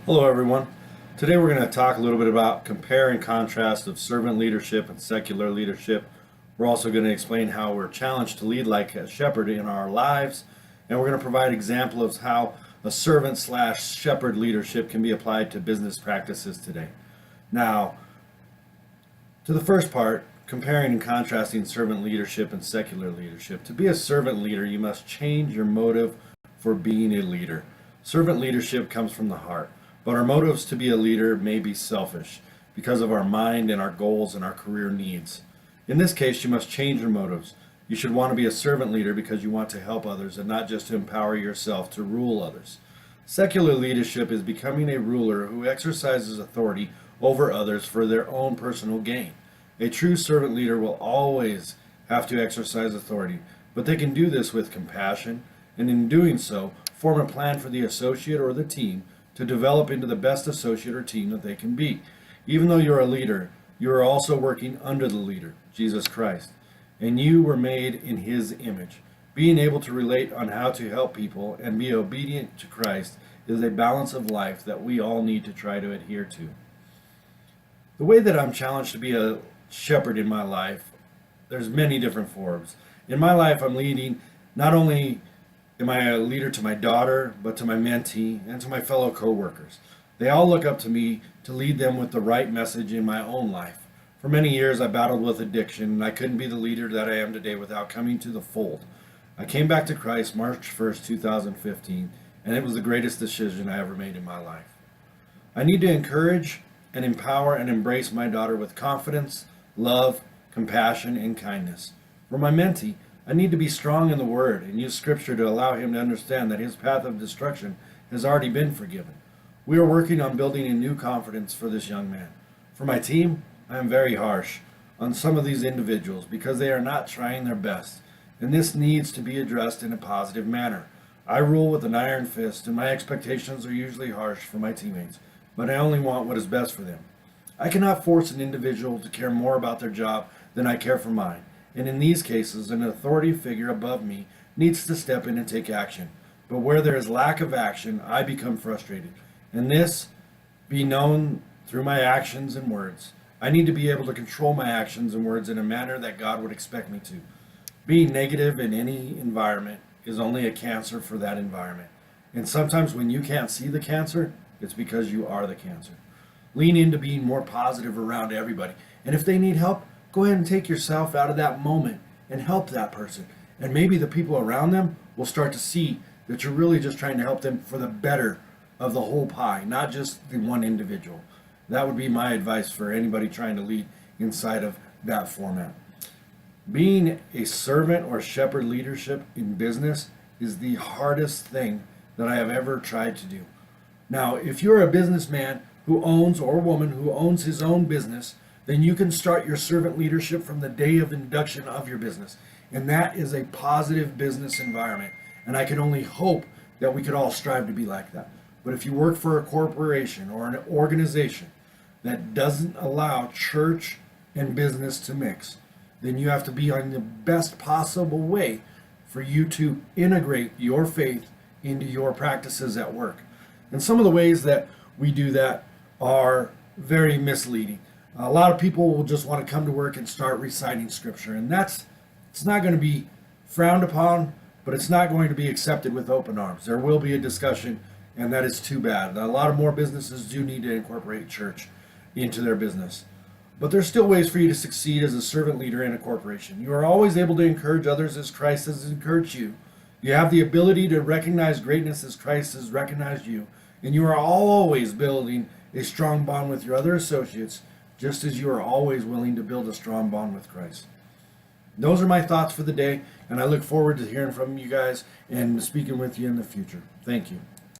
Hello, everyone. Today we're going to talk a little bit about compare and contrast of servant leadership and secular leadership. We're also going to explain how we're challenged to lead like a shepherd in our lives, and we're going to provide example of how a servant slash shepherd leadership can be applied to business practices today. Now, to the first part, comparing and contrasting servant leadership and secular leadership. To be a servant leader, you must change your motive for being a leader. Servant leadership comes from the heart. But our motives to be a leader may be selfish because of our mind and our goals and our career needs. In this case, you must change your motives. You should want to be a servant leader because you want to help others and not just to empower yourself to rule others. Secular leadership is becoming a ruler who exercises authority over others for their own personal gain. A true servant leader will always have to exercise authority, but they can do this with compassion, and in doing so, form a plan for the associate or the team to develop into the best associate or team that they can be. Even though you're a leader, you are also working under the leader, Jesus Christ, and you were made in his image. Being able to relate on how to help people and be obedient to Christ is a balance of life that we all need to try to adhere to. The way that I'm challenged to be a shepherd in my life, there's many different forms. In my life, I'm leading not only am I a leader to my daughter, but to my mentee and to my fellow co-workers. They all look up to me to lead them with the right message in my own life. For many years, I battled with addiction, and I couldn't be the leader that I am today without coming to the fold. I came back to Christ March 1st, 2015, and it was the greatest decision I ever made in my life. I need to encourage and empower and embrace my daughter with confidence, love, compassion, and kindness. For my mentee, I need to be strong in the Word and use Scripture to allow him to understand that his path of destruction has already been forgiven. We are working on building a new confidence for this young man. For my team, I am very harsh on some of these individuals because they are not trying their best, and this needs to be addressed in a positive manner. I rule with an iron fist, and my expectations are usually harsh for my teammates, but I only want what is best for them. I cannot force an individual to care more about their job than I care for mine. And in these cases, an authority figure above me needs to step in and take action. But where there is lack of action, I become frustrated. And this be known through my actions and words. I need to be able to control my actions and words in a manner that God would expect me to. Being negative in any environment is only a cancer for that environment. And sometimes when you can't see the cancer, it's because you are the cancer. Lean into being more positive around everybody. And if they need help, go ahead and take yourself out of that moment and help that person. And maybe the people around them will start to see that you're really just trying to help them for the better of the whole pie, not just the one individual. That would be my advice for anybody trying to lead inside of that format. Being a servant or shepherd leadership in business is the hardest thing that I have ever tried to do. Now, if you're a businessman who owns or woman who owns his own business, then you can start your servant leadership from the day of induction of your business. And that is a positive business environment. And I can only hope that we could all strive to be like that. But if you work for a corporation or an organization that doesn't allow church and business to mix, then you have to be on the best possible way for you to integrate your faith into your practices at work. And some of the ways that we do that are very misleading. A lot of people will just want to come to work and start reciting scripture, and it's not going to be frowned upon, but it's not going to be accepted with open arms. There will be a discussion, and that is too bad. A lot of more businesses do need to incorporate church into their business. But there's still ways for you to succeed as a servant leader in a corporation. You are always able to encourage others as Christ has encouraged you. You have the ability to recognize greatness as Christ has recognized you, and you are always building a strong bond with your other associates, just as you are always willing to build a strong bond with Christ. Those are my thoughts for the day, and I look forward to hearing from you guys and speaking with you in the future. Thank you.